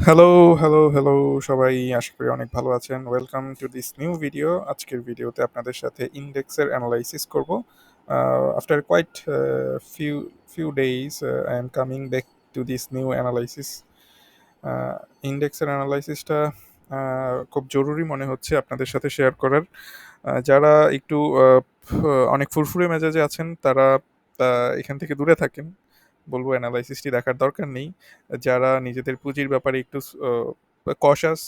Hello, hello, hello সবাই আশা করি অনেক ভালো আছেন। Welcome to this new video. আজকের ভিডিওতে আপনাদের সাথে ইন্ডেক্সের অ্যানালাইসিস করব। After quite few days, I am coming back to this new analysis. ইন্ডেক্সের অ্যানালাইসিসটা খুব জরুরি মনে হচ্ছে আপনাদের সাথে শেয়ার করার। যারা একটু অনেক ফুরফুরে মেজাজে আছেন তারা এখান থেকে দূরে থাকেন। বলবো অ্যানালাইসিসটি দেখার দরকার নেই। যারা নিজেদের পুঁজির ব্যাপারে একটু কশাস,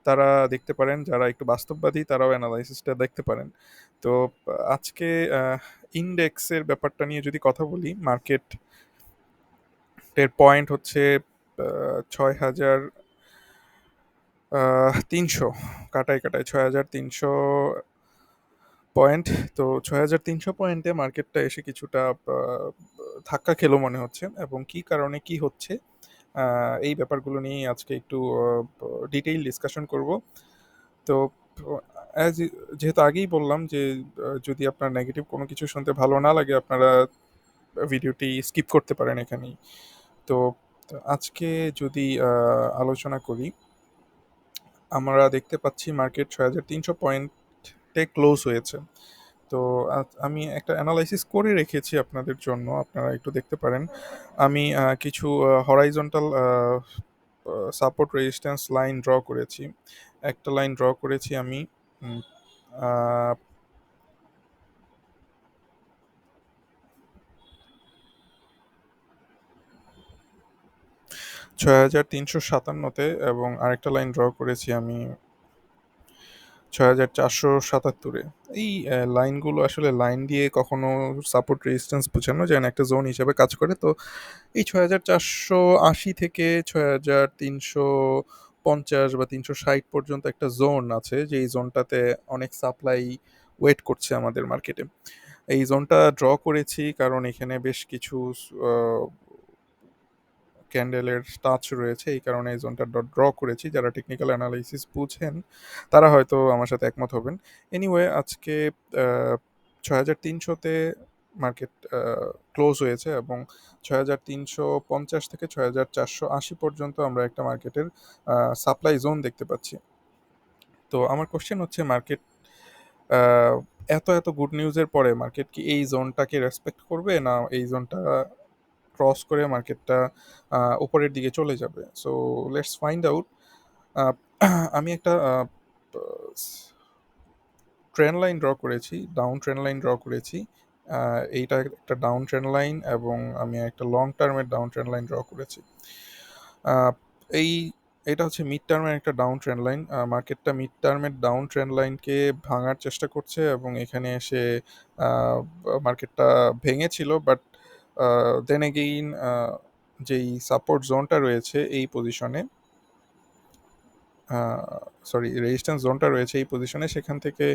তারা দেখতে পারেন। যারা একটু বাস্তববাদী তারাও অ্যানালাইসিসটা দেখতে পারেন। তো আজকে ইন্ডেক্সের ব্যাপারটা নিয়ে যদি কথা বলি, মার্কেটের পয়েন্ট হচ্ছে ৬,৩০০, কাটায় কাটায় ৬,৩০০ পয়েন্ট। তো ৬,৩০০ পয়েন্টে মার্কেটটা এসে কিছুটা ধাক্কা খেলো মনে হচ্ছে, এবং কি কারণে কি হচ্ছে এই ব্যাপারগুলো নিয়ে আজকে একটু ডিটেইল ডিসকাশন করব। তো অ্যাজ যেহেতু আগেই বললাম যে যদি আপনার নেগেটিভ কোনো কিছু শুনতে ভালো না লাগে, আপনারা ভিডিওটি স্কিপ করতে পারেন এখানেই। তো আজকে যদি আলোচনা করি, আমরা দেখতে পাচ্ছি মার্কেট ৬,৩০০ পয়েন্টে ক্লোজ হয়েছে। তো আমি একটা অ্যানালাইসিস করে রেখেছি আপনাদের জন্য, আপনারা একটু দেখতে পারেন। আমি কিছু horizontal support resistance line draw করেছি। একটা লাইন ড্র করেছি আমি ৬,৩৫৭তে, এবং আরেকটা লাইন ড্র করেছি আমি ৬,৪৭৭। এই লাইনগুলো আসলে লাইন দিয়ে কখনো সাপোর্ট রেজিস্ট্যান্স বোঝানো যায় না, একটা জোন হিসেবে কাজ করে। তো এই ৬,৪৮০ থেকে ৬,৩৫০ বা ৩৬০ পর্যন্ত একটা জোন আছে, যে এই জোনটাতে অনেক সাপ্লাই ওয়েট করছে আমাদের মার্কেটে। এই জোনটা ড্র করেছি কারণ এখানে বেশ কিছু ক্যান্ডেলের টাচ রয়েছে, এই কারণে এই জোনটা ড্র করেছি। যারা টেকনিক্যাল অ্যানালাইসিস বুঝেন তারা হয়তো আমার সাথে একমত হবেন। এনিওয়ে, আজকে ৬,৩০০তে মার্কেট ক্লোজ হয়েছে, এবং ৬,৩৫০ থেকে ৬,৪৮০ পর্যন্ত আমরা একটা মার্কেটের সাপ্লাই জোন দেখতে পাচ্ছি। তো আমার কোশ্চেন হচ্ছে, মার্কেট এত এত গুড নিউজের পরে মার্কেট কি এই জোনটাকে রেসপেক্ট করবে, না এই জোনটা ক্রস করে মার্কেটটা উপরের দিকে চলে যাবে? So let's find out. আমি একটা ট্রেন্ড লাইন ড্র করেছি, ডাউন ট্রেন্ড লাইন ড্র করেছি। এইটা একটা ডাউন ট্রেন্ড লাইন, এবং আমি একটা লং টার্মের ডাউন ট্রেন্ড লাইন ড্র করেছি। আহ, এই এটা হচ্ছে মিড টার্মের একটা ডাউন ট্রেন্ড লাইন। মার্কেটটা মিড টার্মের ডাউন ট্রেন্ড লাইনকে ভাঙার চেষ্টা করছে, এবং এখানে এসে মার্কেটটা ভেঙেছিল। বাট দেন এগেইন, যেই সাপোর্ট জোনটা রয়েছে এই পজিশনে, সরি রেজিস্ট্যান্স জোনটা রয়েছে এই পজিশনে, সেখান থেকে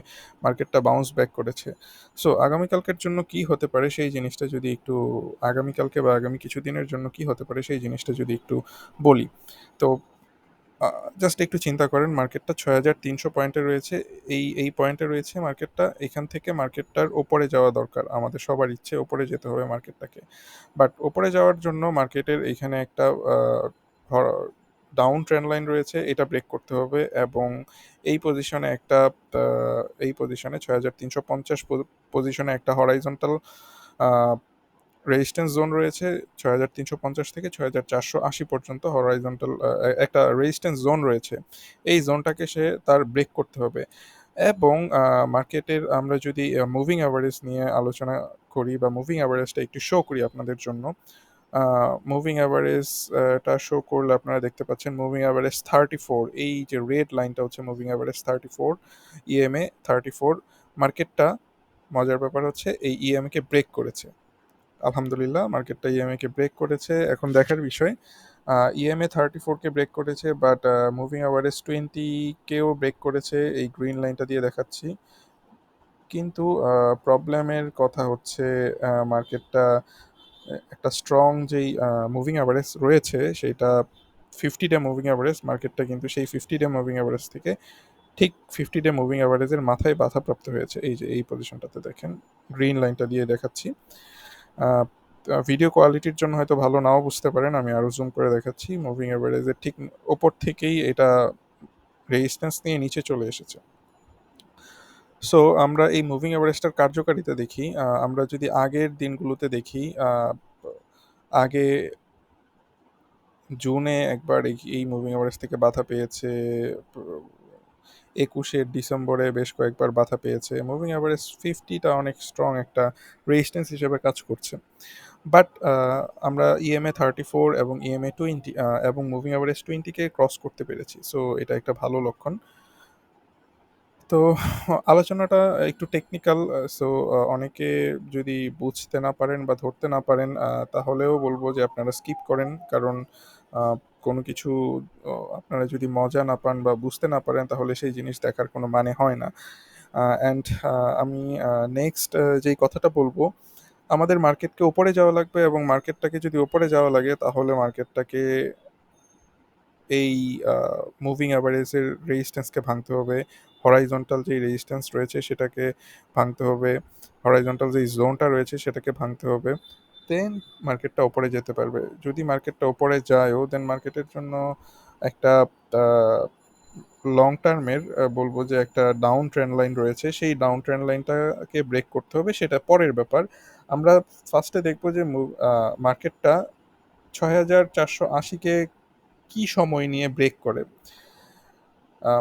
মার্কেটটা বাউন্স ব্যাক করেছে। সো আগামীকালকের জন্য কি হতে পারে সেই জিনিসটা যদি একটু, আগামীকালকে বা আগামী কিছুদিনের জন্য কি হতে পারে সেই জিনিসটা যদি একটু বলি। তো জাস্ট একটু চিন্তা করেন, মার্কেটটা ৬,৩০০ পয়েন্টে রয়েছে। এই পয়েন্টে রয়েছে মার্কেটটা, এখান থেকে মার্কেটটার ওপরে যাওয়া দরকার। আমাদের সবার ইচ্ছে ওপরে যেতে হবে মার্কেটটাকে। বাট ওপরে যাওয়ার জন্য মার্কেটের এইখানে একটা ডাউন ট্রেন্ড লাইন রয়েছে, এটা ব্রেক করতে হবে। এবং এই পজিশনে একটা এই পজিশনে ৬,৩৫০ পজিশনে একটা হরাইজন্টাল রেজিস্ট্যান্স জোন রয়েছে। ৬,৩৫০ থেকে ৬,৪৮০ পর্যন্ত হরাইজন্টাল একটা রেজিস্ট্যান্স জোন রয়েছে। এই জোনটাকে সে তার ব্রেক করতে হবে। এবং মার্কেটের আমরা যদি মুভিং অ্যাভারেজ নিয়ে আলোচনা করি, বা মুভিং অ্যাভারেজটা একটু শো করি আপনাদের জন্য। মুভিং অ্যাভারেজটা শো করলে আপনারা দেখতে পাচ্ছেন মুভিং অ্যাভারেজ 34, এই যে রেড লাইনটা হচ্ছে মুভিং অ্যাভারেজ 34, ইএমএ 34। মার্কেটটা, মজার ব্যাপার হচ্ছে, এই ইএমএ কে ব্রেক করেছে। আলহামদুলিল্লাহ, মার্কেটটা ইএমএ কে ব্রেক করেছে। এখন দেখার বিষয়, ইএমএ 34কে ব্রেক করেছে, বাট মুভিং অ্যাভারেজ 20কেও ব্রেক করেছে, এই গ্রিন লাইনটা দিয়ে দেখাচ্ছি। কিন্তু প্রবলেমের কথা হচ্ছে, মার্কেটটা একটা স্ট্রং যেই মুভিং অ্যাভারেজ রয়েছে সেটা 50 ডে মুভিং অ্যাভারেজ, মার্কেটটা কিন্তু সেই 50 ডে মুভিং অ্যাভারেজ থেকে ঠিক 50 ডে মুভিং অ্যাভারেজের মাথায় বাধাপ্রাপ্ত হয়েছে। এই যে এই পজিশনটাতে দেখেন, গ্রিন লাইনটা দিয়ে দেখাচ্ছি। ভিডিও কোয়ালিটির জন্য হয়তো ভালো নাও বুঝতে পারেন, আমি আরও জুম করে দেখাচ্ছি। মুভিং অ্যাভারেজের ঠিক ওপর থেকেই এটা রেজিস্ট্যান্স নিয়ে নিচে চলে এসেছে। সো আমরা এই মুভিং অ্যাভারেজটার কার্যকারিতা দেখি। আমরা যদি আগের দিনগুলোতে দেখি, আগে জুনে একবার এই মুভিং অ্যাভারেজ থেকে বাধা পেয়েছে, 21শে ডিসেম্বরে বেশ কয়েকবার বাধা পেয়েছে। মুভিং অ্যাভারেজ 50টা অনেক স্ট্রং একটা রেজিস্ট্যান্স হিসেবে কাজ করছে। বাট আমরা EMA 34 এবং EMA 20 এবং মুভিং অ্যাভারেজ 20কে ক্রস করতে পেরেছি, সো এটা একটা ভালো লক্ষণ। তো আলোচনাটা একটু টেকনিক্যাল, সো অনেকে যদি বুঝতে না পারেন বা ধরতে না পারেন, তাহলেও বলবো যে আপনারা স্কিপ করেন, কারণ আহ, কোনো কিছু আপনারা যদি মজা না পান বা বুঝতে না পারেন তাহলে সেই জিনিস দেখার কোনো মানে হয় না। অ্যান্ড আমি নেক্সট যেই কথাটা বলবো, আমাদের মার্কেটকে উপরে যাওয়া লাগবে, এবং মার্কেটটাকে যদি উপরে যাওয়া লাগে তাহলে মার্কেটটাকে এই মুভিং অ্যাভারেজের রেজিস্ট্যান্সকে ভাঙতে হবে, হরাইজন্টাল যেই রেজিস্ট্যান্স রয়েছে সেটাকে ভাঙতে হবে, হরাইজন্টাল যেই জোনটা রয়েছে সেটাকে ভাঙতে হবে, দেন মার্কেটটা ওপরে যেতে পারবে। যদি মার্কেটটা ওপরে যায়ও, দেন মার্কেটের জন্য একটা লং টার্মের বলবো যে একটা ডাউন ট্রেন্ড লাইন রয়েছে, সেই ডাউন ট্রেন্ড লাইনটাকে ব্রেক করতে হবে, সেটা পরের ব্যাপার। আমরা ফার্স্টে দেখবো যে মার্কেটটা 6480-কে কি সময় নিয়ে ব্রেক করে।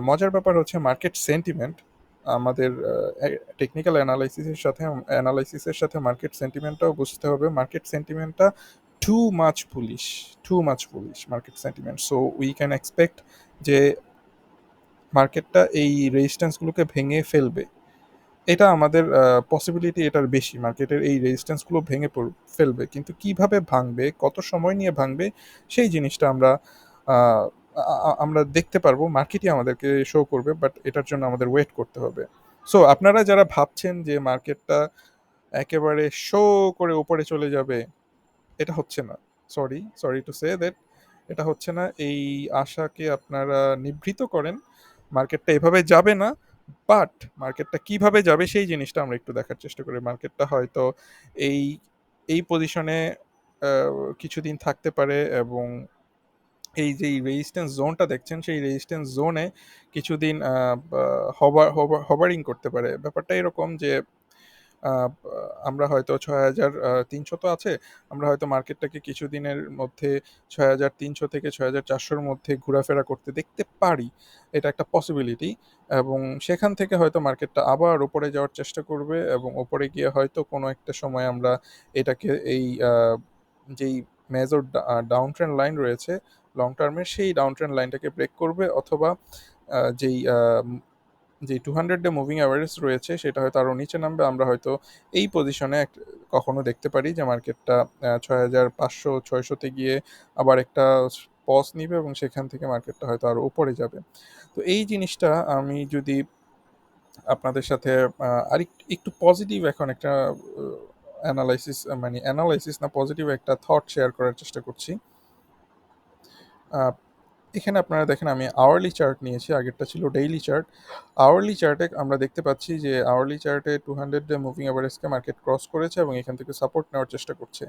মজার ব্যাপার হচ্ছে মার্কেট সেন্টিমেন্ট, আমাদের টেকনিক্যাল অ্যানালাইসিসের সাথে মার্কেট সেন্টিমেন্টটাও বুঝতে হবে। মার্কেট সেন্টিমেন্টটা too much bullish, too much bullish market sentiment, so we can expect যে মার্কেটটা এই রেজিস্ট্যান্সগুলোকে ভেঙে ফেলবে। এটা আমাদের পসিবিলিটি এটার বেশি, মার্কেটের এই রেজিস্ট্যান্সগুলো ভেঙে ফেলবে, কিন্তু কিভাবে ভাঙবে, কত সময় নিয়ে ভাঙবে, সেই জিনিসটা আহ, আমরা দেখতে পারবো, মার্কেটই আমাদেরকে শো করবে, বাট এটার জন্য আমাদের ওয়েট করতে হবে। সো আপনারা যারা ভাবছেন যে মার্কেটটা একেবারে শো করে উপরে চলে যাবে, এটা হচ্ছে না। Sorry sorry to say that, এটা হচ্ছে না। এই আশাকে আপনারা নিবৃত করেন, মার্কেটটা এভাবে যাবে না। বাট মার্কেটটা কিভাবে যাবে সেই জিনিসটা আমরা একটু দেখার চেষ্টা করি। মার্কেটটা হয়তো এই এই পজিশনে কিছুদিন থাকতে পারে, এবং এই যে রেজিস্ট্যান্স জোনটা দেখছেন সেই রেজিস্ট্যান্স জোনে কিছুদিন হবারিং করতে পারে। ব্যাপারটা এরকম যে আহ, আমরা হয়তো 6300 তো আছে, আমরা হয়তো মার্কেটটাকে কিছুদিনের মধ্যে 6300 থেকে 6400-র মধ্যে ঘোরাফেরা করতে দেখতে পারি, এটা একটা পসিবিলিটি। এবং সেখান থেকে হয়তো মার্কেটটা আবার উপরে যাওয়ার চেষ্টা করবে, এবং উপরে গিয়ে হয়তো কোনো একটা সময় আমরা এটাকে এই যেই মেজর ডাউন ট্রেন্ড লাইন রয়েছে লং টার্মে, সেই ডাউন ট্রেন্ড লাইনটাকে ব্রেক করবে, অথবা যেই যে 200 ডে মুভিং অ্যাভারেজ রয়েছে সেটা হয়তো আরও নিচে নামবে। আমরা হয়তো এই পজিশনে কখনো দেখতে পারি যে মার্কেটটা 6500-600-তে গিয়ে আবার একটা পজ নিবে, এবং সেখান থেকে মার্কেটটা হয়তো আরও উপরে যাবে। তো এই জিনিসটা আমি যদি আপনাদের সাথে আর একটু পজিটিভ এখন একটা অ্যানালাইসিস, মানে অ্যানালাইসিস না, পজিটিভ একটা থট শেয়ার করার চেষ্টা করছি। আহ, এখানে আপনারা দেখেন আমি আওয়ারলি চার্ট নিয়েছি, আগেরটা ছিল ডেইলি চার্ট। আওয়ারলি চার্টে আমরা দেখতে পাচ্ছি যে আওয়ারলি চার্টে 200 ডে মুভিং অ্যাভারেজকে মার্কেট ক্রস করেছে এবং এখান থেকে সাপোর্ট নেওয়ার চেষ্টা করছে।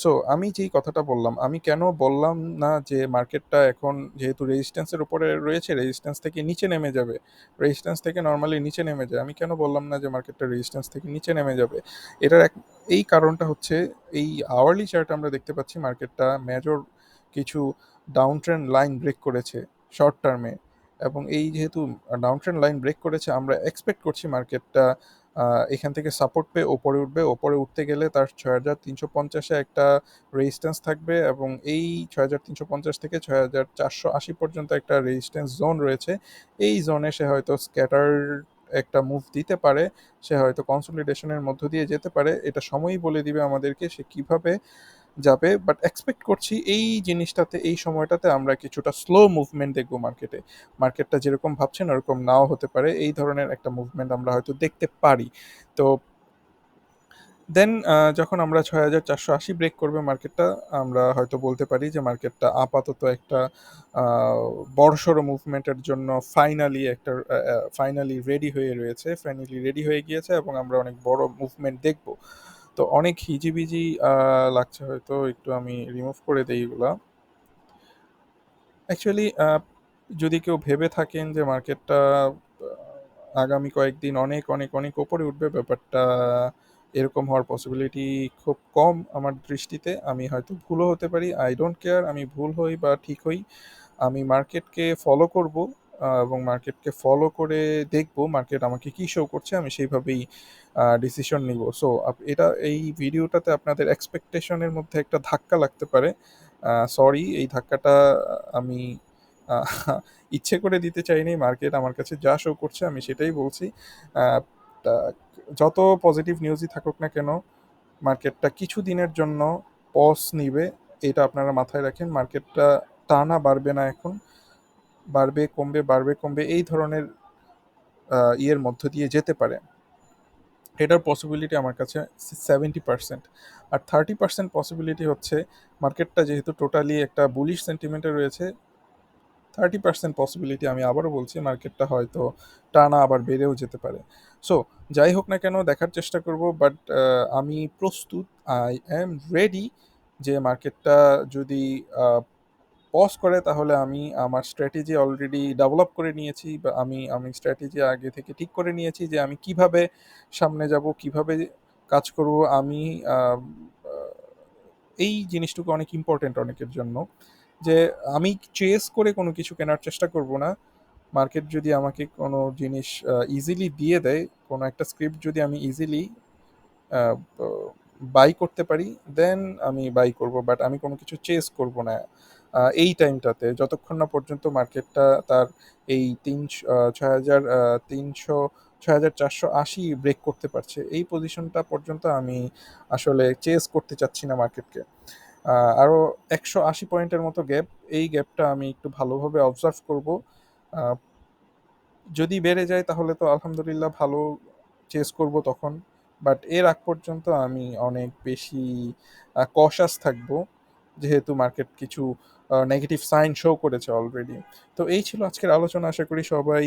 সো আমি যেই কথাটা বললাম, আমি কেন বললাম না যে মার্কেটটা এখন যেহেতু রেজিস্ট্যান্সের উপরে রয়েছে রেজিস্ট্যান্স থেকে নিচে নেমে যাবে, রেজিস্ট্যান্স থেকে নর্মালি নিচে নেমে যায়, আমি কেন বললাম না যে মার্কেটটা রেজিস্ট্যান্স থেকে নিচে নেমে যাবে? এটার এই কারণটা হচ্ছে এই আওয়ারলি চার্ট আমরা দেখতে পাচ্ছি মার্কেটটা মেজর কিছু ডাউন ট্রেন্ড লাইন ব্রেক করেছে শর্ট টার্মে, এবং এই যেহেতু ডাউন ট্রেন্ড লাইন ব্রেক করেছে আমরা এক্সপেক্ট করছি মার্কেটটা এখান থেকে সাপোর্ট পেয়ে ওপরে উঠবে। ওপরে উঠতে গেলে তার 6350-এ একটা রেজিস্ট্যান্স থাকবে, এবং এই 6350 থেকে 6480 পর্যন্ত একটা রেজিস্ট্যান্স জোন রয়েছে। এই জোনে সে হয়তো স্ক্যাটার একটা মুভ দিতে পারে, সে হয়তো কনসলিডেশনের মধ্য দিয়ে যেতে পারে, এটা সময়ই বলে দিবে আমাদেরকে সে কিভাবে যাবে। বাট এক্সপেক্ট করছি এই জিনিসটাতে, এই সময়টাতে আমরা কিছুটা স্লো মুভমেন্ট দেখবো মার্কেটে। মার্কেটটা যেরকম ভাবছেন ওরকম নাও হতে পারে, এই ধরনের একটা মুভমেন্ট আমরা হয়তো দেখতে পারি। তো দেন যখন আমরা 6480 ব্রেক করবে মার্কেটটা, আমরা হয়তো বলতে পারি যে মার্কেটটা আপাতত একটা বড়সড় মুভমেন্টের জন্য ফাইনালি রেডি হয়ে রয়েছে, ফাইনালি রেডি হয়ে গিয়েছে, এবং আমরা অনেক বড় মুভমেন্ট দেখব। তো অনেক হিজিবিজি লাগছে, হয়তো একটু আমি রিমুভ করে দেই এগুলা। অ্যাকচুয়ালি যদি কেউ ভেবে থাকেন যে মার্কেটটা আগামী কয়েকদিন অনেক অনেক অনেক ওপরে উঠবে, ব্যাপারটা এরকম হওয়ার পসিবিলিটি খুব কম আমার দৃষ্টিতে। আমি হয়তো ভুলও হতে পারি, আই ডোন্ট কেয়ার আমি ভুল হই বা ঠিক হই। আমি মার্কেটকে ফলো করব, এবং মার্কেটকে ফলো করে দেখব মার্কেট আমাকে কি শো করছে, আমি সেইভাবেই ডিসিশন নিব। সো এটা এই ভিডিওটাতে আপনাদের এক্সপেকটেশনের মধ্যে একটা ধাক্কা লাগতে পারে। সরি, এই ধাক্কাটা আমি আহ, ইচ্ছে করে দিতে চাইনি। মার্কেট আমার কাছে যা শো করছে আমি সেটাই বলছি। আহ, তা যত পজিটিভ নিউজই থাকুক না কেন, মার্কেটটা কিছু দিনের জন্য পজ নিবে, এটা আপনারা মাথায় রাখেন। মার্কেটটা টানা বাড়বে না এখন, বাড়বে কমবে বাড়বে কমবে এই ধরনের ইয়ের মধ্য দিয়ে যেতে পারে। এটার পসিবিলিটি আমার কাছে 70%। আর 30% পসিবিলিটি হচ্ছে, মার্কেটটা যেহেতু টোটালি একটা বুলিশ সেন্টিমেন্টে রয়েছে, 30% পসিবিলিটি, আমি আবারও বলছি, মার্কেটটা হয়তো টানা আবার বেড়েও যেতে পারে। সো যাই হোক না কেন, দেখার চেষ্টা করব, বাট আমি প্রস্তুত, আই অ্যাম রেডি, যে মার্কেটটা যদি পজ করে তাহলে আমি আমার স্ট্র্যাটেজি অলরেডি ডেভেলপ করে নিয়েছি, বা আমি আমি স্ট্র্যাটেজি আগে থেকে ঠিক করে নিয়েছি যে আমি কিভাবে সামনে যাব, কিভাবে কাজ করব। আমি আহ, আহ, এই জিনিসটুকু অনেক ইম্পর্টেন্ট অনেকের জন্য, যে আমি চেস করে কোনো কিছু কেনার চেষ্টা করব না। মার্কেট যদি আমাকে কোনো জিনিস ইজিলি দিয়ে দেয়, কোনো একটা স্ক্রিপ্ট যদি আমি ইজিলি বাই করতে পারি, দেন আমি বাই করব, বাট আমি কোনো কিছু চেস করব না এই টাইমটাতে, যতক্ষণ না পর্যন্ত মার্কেটটা তার এই 6,300 6,480 ব্রেক করতে পারছে, এই পজিশনটা পর্যন্ত আমি আসলে চেস করতে চাচ্ছি না মার্কেটকে। আরও 180 পয়েন্টের মতো গ্যাপ, এই গ্যাপটা আমি একটু ভালোভাবে অবজার্ভ করব। যদি বেড়ে যায় তাহলে তো আলহামদুলিল্লাহ, ভালো, চেস করব তখন। বাট এর আগ পর্যন্ত আমি অনেক বেশি কশাস থাকবো, যেহেতু মার্কেট কিছু নেগেটিভ সাইন শো করেছে অলরেডি। তো এই ছিল আজকের আলোচনা, আশা করি সবাই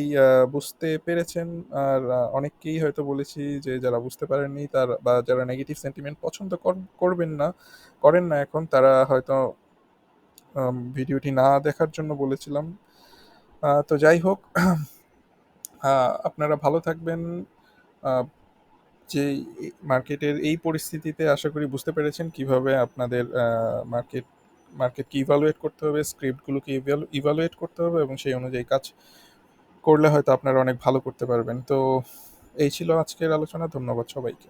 বুঝতে পেরেছেন। আর অনেককেই হয়তো বলেছি যে যারা বুঝতে পারেননি, তার বা যারা নেগেটিভ সেন্টিমেন্ট পছন্দ করবেন না, করেন না এখন, তারা হয়তো ভিডিওটি না দেখার জন্য বলেছিলাম। তো যাই হোক, আপনারা ভালো থাকবেন। আহ, যে মার্কেটের এই পরিস্থিতিতে আশা করি বুঝতে পেরেছেন কিভাবে আপনাদের মার্কেটকে ইভালুয়েট করতে হবে, স্ক্রিপ্টগুলোকে ইভালুয়েট করতে হবে, এবং সেই অনুযায়ী কাজ করলে হয়তো আপনারা অনেক ভালো করতে পারবেন। তো এই ছিল আজকের আলোচনা, ধন্যবাদ সবাইকে।